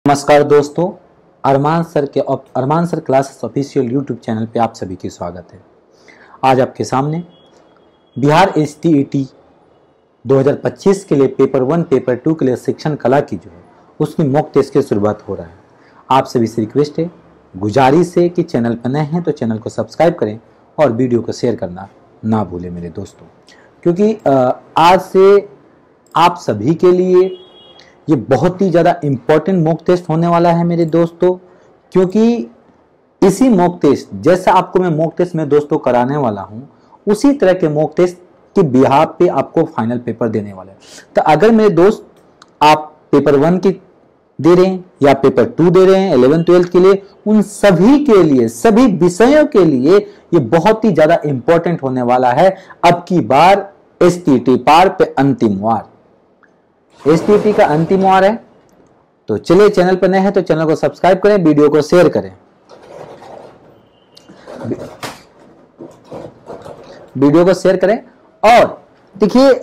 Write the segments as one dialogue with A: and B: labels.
A: नमस्कार दोस्तों, Armaan sir classes official YouTube channel पे आप सभी की स्वागत है। आज आपके सामने बिहार STET 2025 के लिए पेपर 1 पेपर 2 के लिए शिक्षण कला की जो है उसकी मॉक टेस्ट की शुरुआत हो रहा है। आप सभी से रिक्वेस्ट है, गुजारिश है कि चैनल पर नए हैं तो चैनल को सब्सक्राइब करें और वीडियो को शेयर करना ना भूलें मेरे दोस्तों, क्योंकि आज से आप सभी के लिए ये बहुत ही ज़्यादा इम्पोर्टेंट मॉक टेस्ट होने वाला है मेरे दोस्तों। क्योंकि इसी मॉक टेस्ट जैसा आपको मैं मॉक टेस्ट में दोस्तों कराने वाला हूँ, उसी तरह के मॉक टेस्ट के बिहाफ पे आपको फाइनल पेपर देने वाले हैं। तो अगर मेरे दोस्त आप पेपर 1 की दे रहे हैं या पेपर 2 दे रहे हैं 11th-12th के लिए, उन सभी के लिए, सभी विषयों के लिए ये बहुत ही ज़्यादा इम्पोर्टेंट होने वाला है। अब की बार STET पार पे अंतिम वार, STET का अंतिम वार है। तो चलिए, चैनल पर नए हैं तो चैनल को सब्सक्राइब करें, वीडियो को शेयर करें, और देखिए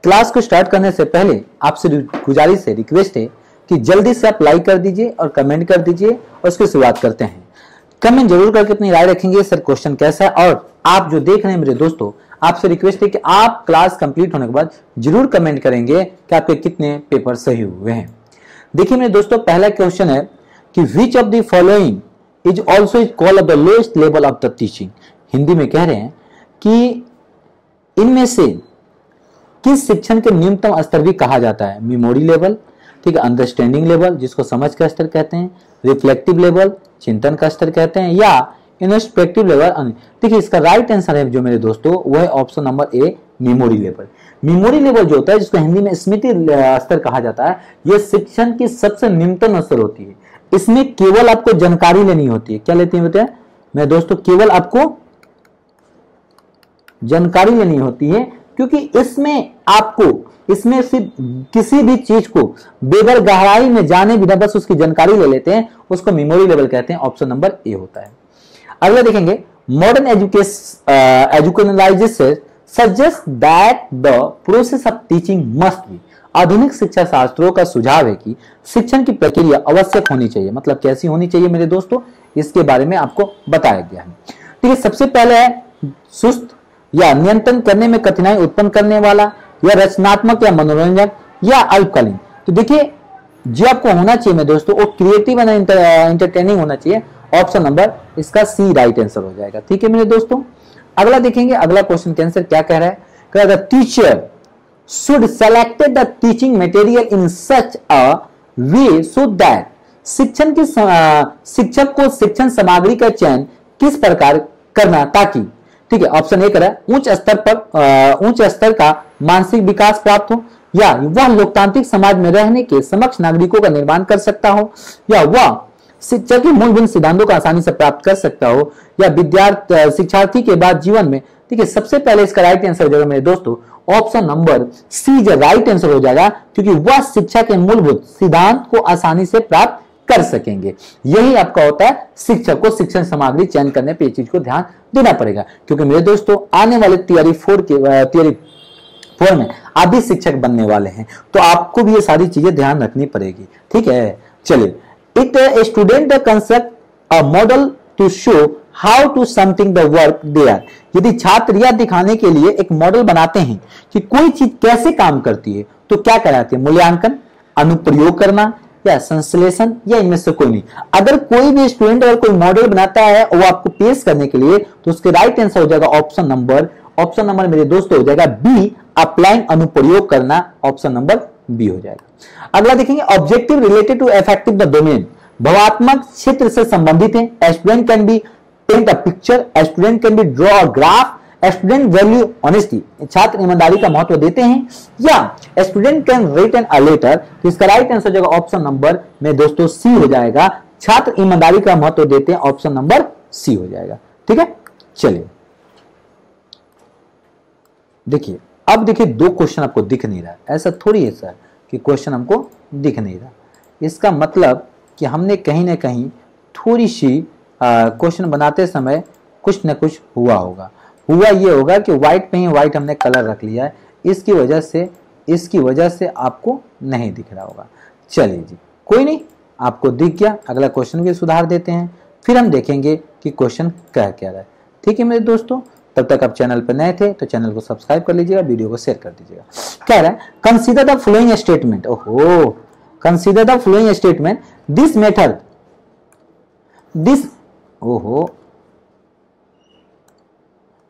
A: क्लास को स्टार्ट करने से पहले आपसे गुजारिश है, रिक्वेस्ट है कि जल्दी से आप लाइक कर दीजिए और कमेंट कर दीजिए और उसकी शुरुआत करते हैं। कमेंट जरूर करके अपनी राय रखेंगे, सर क्वेश्चन कैसा है। और आप जो देख रहे हैं मेरे दोस्तों, आपसे रिक्वेस्ट है कि आप क्लास कंप्लीट होने के बाद जरूर कमेंट करेंगे कि आपके कितने पेपर सही हुए हैं। देखिए मेरे दोस्तों, पहला क्वेश्चन है कि which of the following is also is called the lowest level of the teaching. Hindi में कह रहे हैं कि इनमें से किस शिक्षण के न्यूनतम स्तर भी कहा जाता है। मेमोरी लेवल, ठीक है, अंडरस्टैंडिंग लेवल जिसको समझ का स्तर कहते हैं, रिफ्लेक्टिव लेवल चिंतन का स्तर कहते हैं, या इंट्रोस्पेक्टिव लेवल। देखिए इसका राइट आंसर है जो मेरे दोस्तों वो है option number A, memory level. Memory level जो होता है, जिसको हिंदी में स्मृति स्तर कहा जाता है, यह शिक्षण की सबसे न्यूनतम स्तर होती है। इसमें केवल आपको जानकारी लेनी होती है। क्या लेती है बताए मेरे दोस्तों? केवल आपको जानकारी लेनी होती है, क्योंकि इसमें सिर्फ किसी भी चीज को बेगर गहराई में जाने बिना बस उसकी जानकारी ले लेते हैं, उसको मेमोरी लेवल कहते हैं। ऑप्शन नंबर ए होता है। अगला देखेंगे, modern educationalization suggest that the process of teaching must be. आधुनिक शिक्षा शास्त्रों का सुझाव है कि शिक्षण की प्रक्रिया आवश्यक होनी चाहिए। मतलब कैसी होनी चाहिए मेरे दोस्तों, इसके बारे में आपको बताया गया है। ठीक है, सबसे पहले है सुस्त या नियंत्रण करने में कठिनाई उत्पन्न करने वाला, या रचनात्मक या मनोरंजक, या अल्पकालीन। तो देखिए जो आपको होना चाहिए मेरे दोस्तों वो क्रिएटिव एंड एंटरटेनिंग होना चाहिए। ऑप्शन नंबर इसका सी राइट आंसर हो जाएगा। ठीक है मेरे दोस्तों, अगला देखेंगे, अगला क्वेश्चन के आंसर क्या कह रहा है। कह रहा है teacher should selected the teaching material in such a way so that शिक्षक को शिक्षण सामग्री का चयन किस प्रकार करना ताकि, ठीक है, ऑप्शन ए कह रहा है उच्च स्तर का मानसिक विकास प्राप्त हो, या वह लोकतांत्रिक समाज में रहने के समक्ष नागरिकों का निर्माण कर सकता हो, या वह शिक्षा के मूलभूत सिद्धांतों को आसानी से प्राप्त कर सकता हो, या शिक्षार्थी के बाद जीवन में। ठीक है, सबसे पहले इसका राइट आंसर हो जाएगा मेरे दोस्तों ऑप्शन नंबर सी जो राइट आंसर हो जाएगा, क्योंकि वह शिक्षा के मूलभूत सिद्धांत को आसानी से प्राप्त कर सकेंगे। यही आपका होता है, शिक्षक को शिक्षण सामग्री चयन करने पर इस चीज को ध्यान देना पड़ेगा। क्योंकि मेरे दोस्तों आने वाले थियरी 4 में आप भी शिक्षक बनने वाले हैं, तो आपको भी ये सारी चीजें ध्यान रखनी पड़ेगी। ठीक है, चलिए, It a student construct a model to show how to something the work there। यदि छात्र यह दिखाने के लिए एक मॉडल बनाते हैं कि कोई चीज कैसे काम करती है, तो क्या कहलाते हैं? मूल्यांकन, अनुप्रयोग करना, या संश्लेषण, या इनमें से कोई नहीं। अगर कोई भी स्टूडेंट अगर कोई मॉडल बनाता है वो आपको पेश करने के लिए, तो उसके राइट आंसर हो जाएगा ऑप्शन नंबर मेरे दोस्तों हो जाएगा बी, अप्लाइंग, अनुप्रयोग करना। ऑप्शन नंबर बी हो जाएगा। अगला देखेंगे, objective related to affective the domain. भावात्मक क्षेत्र से संबंधित है। Student can be paint a picture, student can be draw a graph, student value honesty, छात्र ईमानदारी का महत्व देते हैं, या student can write an a letter. तो इसका राइट आंसर हो जाएगा ऑप्शन नंबर में दोस्तों सी हो जाएगा, छात्र ईमानदारी का महत्व देते हैं। ऑप्शन नंबर सी हो जाएगा। ठीक है, चलिए देखिए, अब देखिए दो क्वेश्चन आपको दिख नहीं रहा है। ऐसा थोड़ी है सर कि क्वेश्चन हमको दिख नहीं रहा, इसका मतलब कि हमने कहीं ना कहीं थोड़ी सी क्वेश्चन बनाते समय कुछ न कुछ हुआ होगा। हुआ ये होगा कि व्हाइट पे ही व्हाइट हमने कलर रख लिया है, इसकी वजह से आपको नहीं दिख रहा होगा। चलिए जी, कोई नहीं, आपको दिख गया, अगला क्वेश्चन भी सुधार देते हैं, फिर हम देखेंगे कि क्वेश्चन कह क्या रहा है। ठीक है मेरे दोस्तों, तब तक आप चैनल पर नए थे तो चैनल को सब्सक्राइब कर लीजिएगा, वीडियो को शेयर कर दीजिएगा। क्या रहा है, कंसीडर द फॉलोइंग स्टेटमेंट। ओहो, consider the following statement, this method, this, ओहो,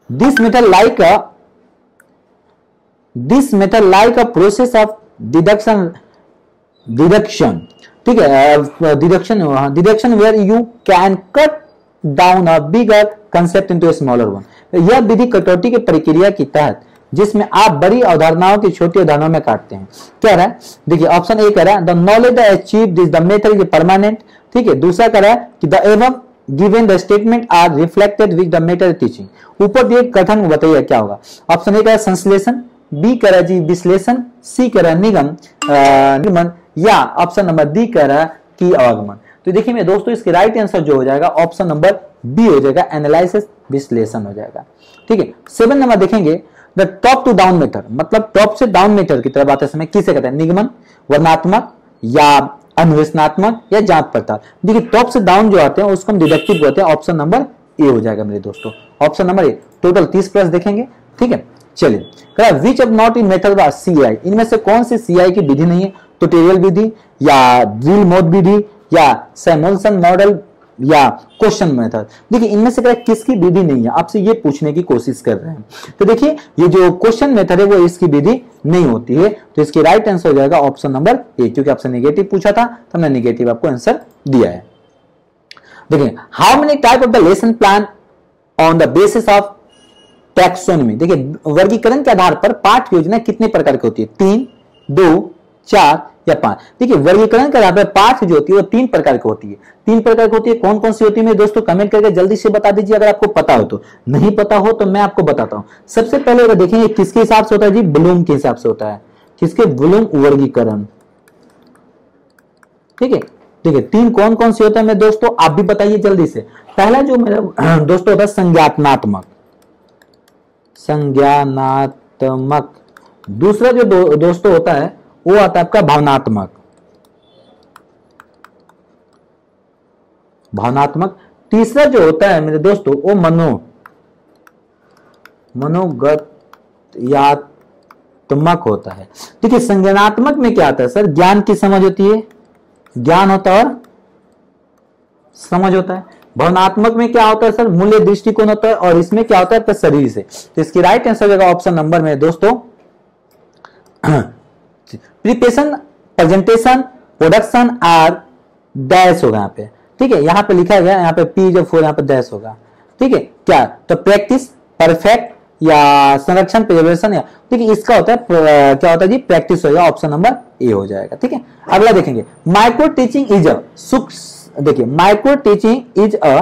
A: this method like a process of deduction, ठीक है, deduction where you can cut down a bigger concept into a smaller one. यह विधि कटौती की प्रक्रिया के तहत जिसमें आप बड़ी अवधारणाओं की छोटी अवधारणाओं में काटते हैं। क्या रहा है, देखिए ऑप्शन ए कह रहा है the knowledge achieve this the method is permanent. ठीक है, दूसरा कह रहा है कि द एवं given the statement are reflected with the method teaching. ऊपर दिए कथन बताइए क्या होगा। ऑप्शन ए कह रहा है संश्लेषण, बी कह रहा है जी विश्लेषण, सी कह रहा है निगमन, या ऑप्शन नंबर डी कह रहा है कि अवगमन। तो देखिए मेरे दोस्तों, इसके राइट आंसर जो हो जाएगा ऑप्शन नंबर बी हो जाएगा, एनालिसिस, विश्लेषण हो जाएगा। ठीक है, 7 नंबर देखेंगे, the top to down method, मतलब टॉप से डाउन मेथड की तरफ आते समय किसे कहते हैं, निगमन, वर्णनात्मक या अन्वेषणात्मक या जांच पड़ताल। देखिए टॉप से डाउन जो आते हैं उसको हम डिडक्टिव कहते हैं, ऑप्शन नंबर ए हो जाएगा मेरे दोस्तों, option number A. Total 30 plus देखेंगे। ठीक है, चलिए, which of not in method of CI, इनमें से कौन सी सीआई की विधि नहीं है, ट्यूटोरियल विधि या ड्रिल मोड विधि या सैमुअल्सन मॉडल या क्वेश्चन मेथड। देखिए इनमें से किसकी विधि नहीं है, आपसे ये पूछने की कोशिश कर रहे हैं। तो देखिए ये जो क्वेश्चन मेथड है वो इसकी विधि नहीं होती है, तो इसकी राइट आंसर हो जाएगा ऑप्शन नंबर ए, क्योंकि आपसे नेगेटिव पूछा था तो हमने नेगेटिव आपको आंसर दिया है। देखिए how many type of the lesson plan on the basis of taxonomy. देखिए वर्गीकरण के आधार पर पाठ योजना कितने प्रकार की होती है, 3, 2, 4 या 5। देखिए वर्गीकरण के आधार पर पाठ जो होती है वो 3 प्रकार की होती है। 3 प्रकार की होती है, कौन कौन सी होती है मेरे दोस्तों कमेंट करके जल्दी से बता दीजिए अगर आपको पता हो तो, नहीं पता हो तो मैं आपको बताता हूं। सबसे पहले अगर देखेंगे किसके हिसाब से होता है जी, ब्लूम के हिसाब से होता है, किसके, ब्लूम वर्गीकरण। ठीक है, ठीक है, 3 कौन कौन सी होता है मेरे दोस्तों आप भी बताइए जल्दी से। पहला जो मेरा दोस्तों होता है संज्ञानात्मक, संज्ञानात्मक। दूसरा जो दोस्तों होता है वो आता है आपका भावनात्मक, भावनात्मक। तीसरा जो होता है मेरे दोस्तों वो मनोगत्यात्मक होता है। देखिए संज्ञानात्मक में क्या आता है सर, ज्ञान की समझ होती है, ज्ञान होता है और समझ होता है। भावनात्मक में क्या होता है सर, मूल्य दृष्टिकोण होता है, और इसमें क्या होता है आपका शरीर से। तो इसकी राइट आंसर हो जाएगा ऑप्शन नंबर में दोस्तों preparation, presentation, production are dash होगा यहाँ पे। ठीक है, यहाँ पे लिखा गया, यहाँ पे पी जो 4 यहाँ पे डैश होगा। ठीक है, क्या तो प्रैक्टिस, परफेक्ट या संरक्षण, प्रिजर्वेशन या, देखिए इसका होता है क्या होता है जी, प्रैक्टिस होगा, ऑप्शन नंबर ए हो जाएगा। ठीक है, अगला देखेंगे माइक्रो टीचिंग इज अ, देखिए माइक्रो टीचिंग इज अ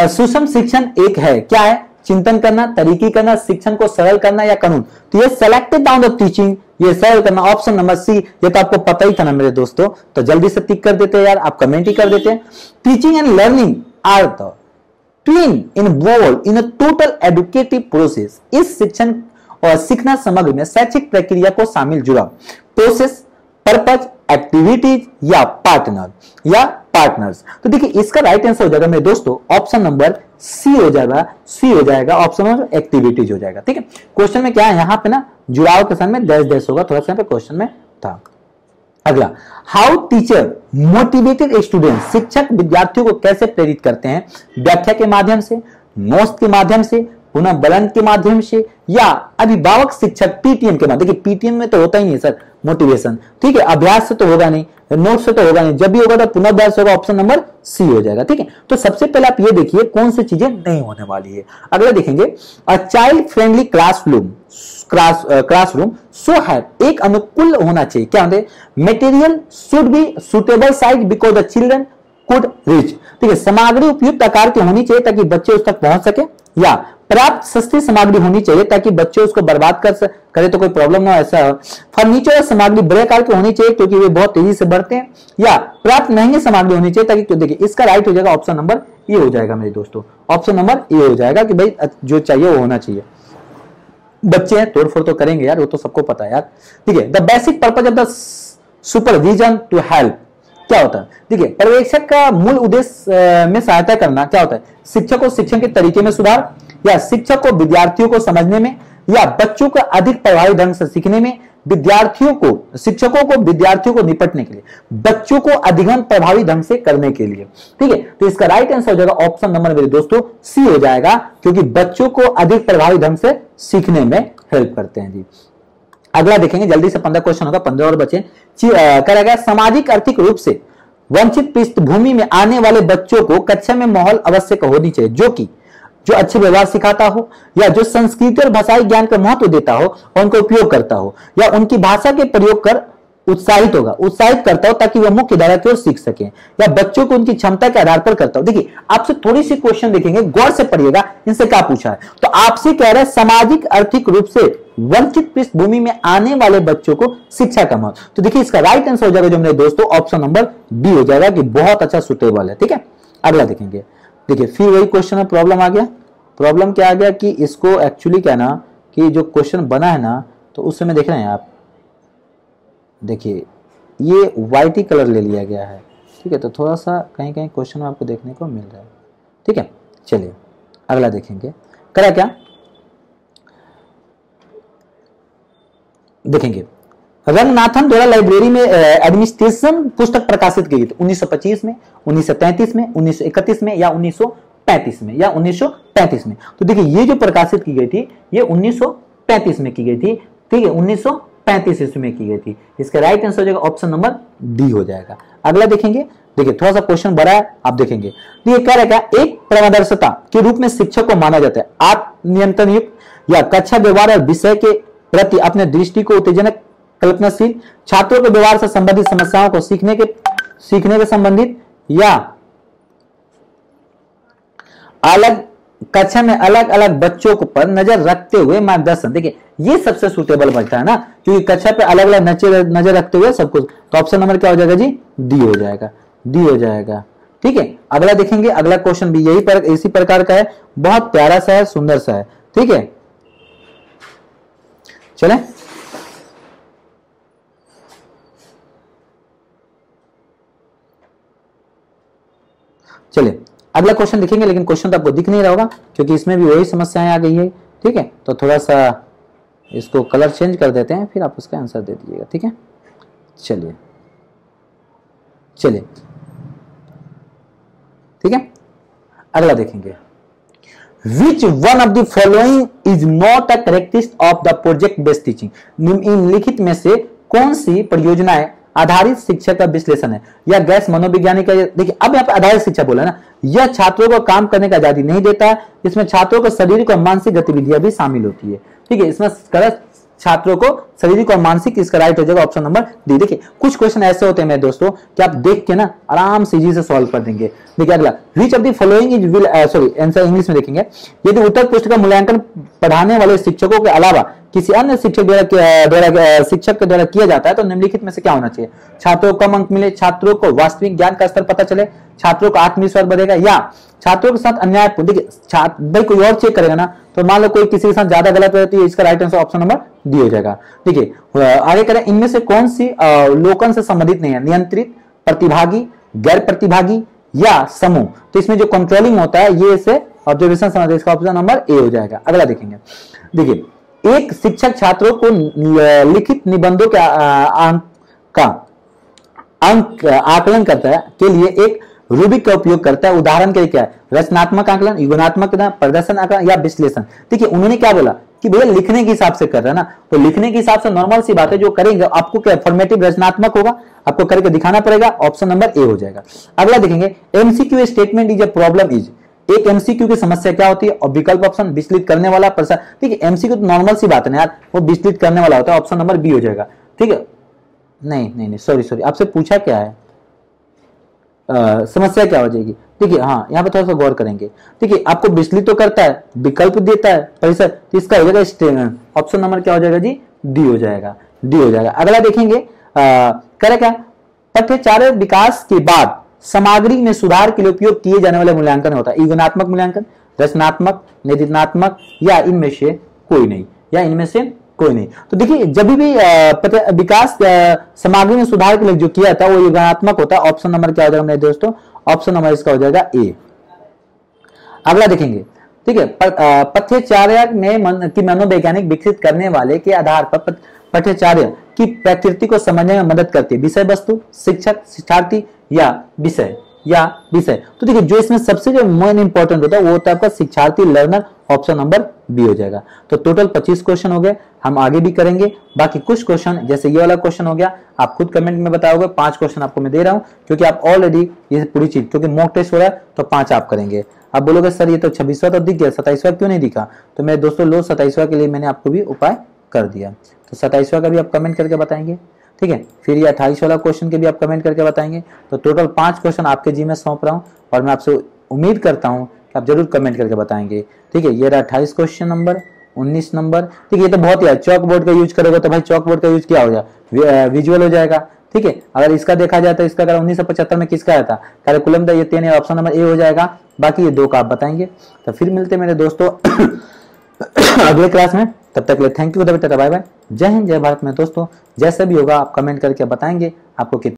A: सूक्ष्म शिक्षण एक है, क्या है, चिंतन करना, तरीकी करना, शिक्षण को सरल करना या कानून। तो ये सेलेक्टेड डाउन द टीचिंग, ये सरल करना, ऑप्शन नंबर सी। ये तो आपको पता ही था ना मेरे दोस्तों, तो जल्दी से टिक कर देते हैं यार, आप कमेंट ही कर देते हैं। Teaching and learning are the twin involve in a total educative process. इस शिक्षण और सीखना समग्र में शैक्षिक प्रक्रिया को शामिल जुड़ा प्रोसेस, पर्पज, एक्टिविटीज या पार्टनर्स। तो देखिए इसका राइट आंसर हो जाएगा मेरे दोस्तों ऑप्शन नंबर सी हो जाएगा, सी हो जाएगा, ऑप्शन नंबर एक्टिविटीज हो जाएगा। ठीक है, क्वेश्चन में क्या है, यहाँ पे ना जुड़ाव के साथ में डैश डैश होगा, थोड़ा सा यहाँ पे क्वेश्चन में था। अगला, हाउ टीचर मोटिवेटेड स्टूडेंट, शिक्षक विद्यार्थियों को कैसे प्रेरित करते हैं, व्याख्या के माध्यम से, नोट्स के माध्यम से, पुनः बलन के माध्यम से या अभिभावक शिक्षक पीटीएम के माध्यम। देखिए पीटीएम में तो होता ही नहीं सर मोटिवेशन, ठीक है, अभ्यास से तो होगा नहीं, नोट से तो होगा नहीं, जब भी होगा तो पुनर्भ्यास होगा, ऑप्शन नंबर सी हो जाएगा। ठीक है, तो सबसे पहले आप ये देखिए कौन सी चीजें नहीं होने वाली है। अगला देखेंगे, अ चाइल्ड फ्रेंडली क्लासरूम सो है, एक अनुकूल होना चाहिए, क्या होते हैं, material should be suitable size because the children could reach. ठीक है, सामग्री उपयुक्त आकार की होनी चाहिए ताकि बच्चे उस तक पहुंच सके, या पर्याप्त सस्ती सामग्री होनी चाहिए ताकि बच्चे उसको बर्बाद करे तो कोई प्रॉब्लम ना हो, ऐसा। फर्नीचर सामग्री बड़े आकार की होनी चाहिए क्योंकि वे बहुत तेजी से बढ़ते हैं, या पर्याप्त महंगी सामग्री होनी चाहिए ताकि, देखिए इसका राइट हो जाएगा ऑप्शन नंबर ए हो जाएगा मेरे दोस्तों, ऑप्शन नंबर ए हो जाएगा कि भाई जो चाहिए वो होना चाहिए। बच्चे हैं तोड़फोड़ तो करेंगे यार, वो तो सबको पता है यार। ठीक है, the basic purpose of the supervision to help. क्या होता है? देखिए, पर्यवेक्षक का मूल उद्देश्य में सहायता करना क्या होता है? शिक्षक को शिक्षण के तरीके में सुधार, या शिक्षक को विद्यार्थियों को समझने में, या बच्चों को अधिक प्रभावी ढंग से सीखने में, शिक्षकों को विद्यार्थियों को निपटने के लिए, बच्चों को अधिगम प्रभावी ढंग से करने के लिए। ठीक है, तो इसका राइट आंसर हो जाएगा ऑप्शन नंबर मेरे दोस्तों सी हो जाएगा, क्योंकि बच्चों को अधिक प्रभावी ढंग से सीखने में हेल्प करते हैं जी। अगला देखेंगे, जल्दी से 15 क्वेश्चन होगा, 15 और बचे। करेगा, सामाजिक आर्थिक रूप से वंचित पृष्ठभूमि में आने वाले बच्चों को कक्षा में माहौल आवश्यक होनी चाहिए जो अच्छे व्यवहार सिखाता हो, या जो संस्कृति और भाषाई ज्ञान का महत्व देता हो और उनका उपयोग करता हो, या उनकी भाषा के प्रयोग कर उत्साहित करता हो ताकि वह मुख्य धारा की ओर सीख सके, या बच्चों को उनकी क्षमता के आधार पर करता हो। देखिए, आपसे थोड़ी सी क्वेश्चन देखेंगे, गौर से पढ़िएगा, इनसे क्या पूछा है। तो आपसे कह रहा है सामाजिक आर्थिक रूप से वंचित पृष्ठभूमि में आने वाले बच्चों को शिक्षा का महत्व। तो देखिए, इसका राइट आंसर हो जाएगा जो मेरे दोस्तों ऑप्शन नंबर डी हो जाएगा, कि बहुत अच्छा सुटेबल है। ठीक है, अगला देखेंगे। देखिए, फिर वही क्वेश्चन में प्रॉब्लम आ गया। प्रॉब्लम क्या आ गया कि इसको एक्चुअली क्या ना, कि जो क्वेश्चन बना है ना, तो उस समय देख रहे हैं आप, देखिए ये वाइट ही कलर ले लिया गया है। ठीक है, तो थोड़ा सा कहीं कहीं क्वेश्चन में आपको देखने को मिल रहा है। ठीक है, चलिए अगला देखेंगे। करा क्या देखेंगे, रंगनाथन द्वारा लाइब्रेरी में एडमिनिस्ट्रेशन पुस्तक प्रकाशित की गई थी 1925 में, 1933 में, 1931 में, या 1935 में, या 1935 में। तो देखिए, ये जो प्रकाशित की गई थी ये 1935 में की गई थी। ठीक है, 1935 ईस्वी में की गई थी। इसका राइट आंसर हो जाएगा ऑप्शन नंबर डी हो जाएगा। अगला देखेंगे। देखिए, थोड़ा सा क्वेश्चन बड़ा है, आप देखेंगे। तो ये क्या रहेगा, एक प्रदर्शता के रूप में शिक्षक को माना जाता है आत्मनियंत्रण युक्त, या कक्षा व्यवहार और विषय के प्रति अपने दृष्टि को उत्तेजनक, कल्पनाशील, छात्रों के व्यवहार से संबंधित समस्याओं को सीखने के संबंधित, या अलग कक्षा में अलग अलग बच्चों को पर नजर रखते हुए मार्गदर्शन। देखिए, ये सबसे सुटेबल बचता है ना, क्योंकि कक्षा पे अलग अलग नजर रखते हुए सब कुछ। तो ऑप्शन नंबर क्या हो जाएगा जी, डी हो जाएगा, डी हो जाएगा। ठीक है, अगला देखेंगे। अगला क्वेश्चन भी इसी प्रकार का है, बहुत प्यारा सा है, सुंदर सा है। ठीक है, चले चलिए अगला क्वेश्चन देखेंगे, लेकिन क्वेश्चन तो आपको दिख नहीं रहा होगा क्योंकि इसमें भी वही समस्याएं आ गई है। ठीक है, तो थोड़ा सा इसको कलर चेंज कर देते हैं, फिर आप उसका आंसर दे दीजिएगा। ठीक है, चलिए ठीक है, अगला देखेंगे। Which one of the following is not a characteristic of the project based teaching? निम्नलिखित में से कौन सी परियोजनाएं आधारित शिक्षा का विश्लेषण है, या गैस मनोविज्ञानिक का। देखिए, अब यहाँ पे आधारित शिक्षा बोला ना, यह छात्रों को काम करने का आजादी नहीं देता है, इसमें छात्रों को शारीरिक और मानसिक गतिविधियां भी शामिल होती है। ठीक है, इसमें छात्रों को शारीरिक और मानसिक, इसका राइट हो जाएगा ऑप्शन नंबर डी। देखिए, कुछ क्वेश्चन ऐसे होते हैं मेरे दोस्तों कि आप देख के ना आराम से इजी से सॉल्व कर देंगे। देखिए अगला, which of the following is will answer English में देखेंगे। यदि उत्तर पुस्तक का मूल्यांकन पढ़ाने वाले शिक्षकों के अलावा किसी अन्य शिक्षक के द्वारा किया जाता है तो निम्नलिखित में से क्या होना चाहिए? छात्रों को कम अंक मिले, छात्रों को वास्तविक ज्ञान का स्तर पता चले, छात्रों का आत्मविश्वास बढ़ेगा, या छात्रों के साथ अन्याय। देखिए, भाई कोई और चेक करेगा ना, तो मान लो कोई किसी के साथ ज्यादा गलत रहती है, इसका right answer option number D हो जाएगा। देखिए आगे करें, इनमें से कौन सी अवलोकन से संबंधित नहीं है? नियंत्रित, प्रतिभागी, गैर प्रतिभागी, या समूह। तो इसमें जो कंट्रोलिंग होता है ये से ऑब्जर्वेशन समझ, इसका ऑप्शन नंबर ए हो जाएगा। अगला देखेंगे। देखिए, एक शिक्षक छात्रों को लिखित निबंधों के अंक आकलन करता है के लिए एक रूबिक का उपयोग करता है। उदाहरण के लिए क्या है? रचनात्मक आकलन, युगात्मक प्रदर्शन आकलन, या विश्लेषण। देखिए, उन्होंने क्या बोला कि भैया लिखने के हिसाब से कर रहा है ना, तो लिखने के हिसाब से नॉर्मल सी बात है, जो करेंगे आपको क्या फॉर्मेटिव रचनात्मक होगा, आपको करके दिखाना पड़ेगा। ऑप्शन नंबर ए हो जाएगा। अगला देखेंगे, MCQ statement is a problem is. एक एमसीक्यू की समस्या क्या होती है? और विकल्प ऑप्शन विचलित करने वाला प्रश्न। ठीक है, एमसीक्यू तो नॉर्मल सी बात है ना यार, वो विचलित करने वाला होता है। ऑप्शन नंबर बी हो जाएगा। ठीक है, नहीं सॉरी आपसे पूछा क्या है, समस्या क्या हो जाएगी? देखिए हाँ, यहाँ पे थोड़ा सा गौर करेंगे। देखिए, आपको विचलित तो करता है, विकल्प देता है परिसर, तो इसका हो जाएगा स्टेटमेंट। ऑप्शन नंबर क्या हो जाएगा जी? डी हो जाएगा, डी हो जाएगा। अगला देखेंगे, करे क्या? पठ्यचार्य विकास के बाद सामग्री में सुधार के लिए उपयोग किए जाने वाले मूल्यांकन होता है। युगात्मक मूल्यांकन, रचनात्मक, निदिनात्मक, या इनमें से कोई नहीं, या इनमें से कोई नहीं। तो देखिए जब भी विकास सामग्री में सुधार के लिए जो किया था वो योगात्मक होता है। ऑप्शन नंबर क्या हो जाएगा मेरे दोस्तों, ऑप्शन नंबर इसका हो जाएगा ए। अगला देखेंगे, ठीक है, पथ्यचार्य में की मनोवैज्ञानिक विकसित करने वाले के आधार पर पथ्यचार्य की प्रकृति को समझने में मदद करती है, विषय वस्तु, शिक्षक, शिक्षार्थी या विषय तो देखिए जो इसमें सबसे जो मेन इंपॉर्टेंट होता है वो होता है आपका शिक्षार्थी, लर्नर। ऑप्शन नंबर बी हो जाएगा। तो टोटल 25 क्वेश्चन हो गए, हम आगे भी करेंगे। बाकी कुछ क्वेश्चन जैसे ये वाला क्वेश्चन हो गया, आप खुद कमेंट में बताओगे। 5 क्वेश्चन आपको मैं दे रहा हूं क्योंकि आप ऑलरेडी ये पूरी चीज, क्योंकि मॉक टेस्ट हो रहा है तो 5 आप करेंगे। आप बोलोगे सर ये तो 26वां तो दिख गया, 27वां क्यों नहीं दिखा? तो मेरे दोस्तों लो 27वां के लिए मैंने आपको भी उपाय कर दिया। तो 27वां का भी आप कमेंट करके बताएंगे, ठीक है। फिर ये 28 वाला क्वेश्चन के भी आप कमेंट करके बताएंगे। तो टोटल 5 क्वेश्चन आपके जी में सौंप रहा हूं और मैं आपसे उम्मीद करता हूं कि आप जरूर कमेंट करके बताएंगे, ठीक है। ये रहा 28 क्वेश्चन नंबर, 19 नंबर, ठीक है। ये तो बहुत ही चौक बोर्ड का यूज करोगे तो भाई चौक बोर्ड का यूज क्या हो जाए, विजुअल हो जाएगा, ठीक है। अगर इसका देखा जाए तो इसका 1975 में किसका आया था, कैलकुलम था, ये 3 ऑप्शन नंबर ए हो जाएगा। बाकी ये 2 का आप बताएंगे। तो फिर मिलते मेरे दोस्तों अगले क्लास में, तब तक के लिए थैंक यू, बाय बाय, जय हिंद, जय भारत में दोस्तों। जैसे भी होगा आप कमेंट करके बताएंगे आपको कितना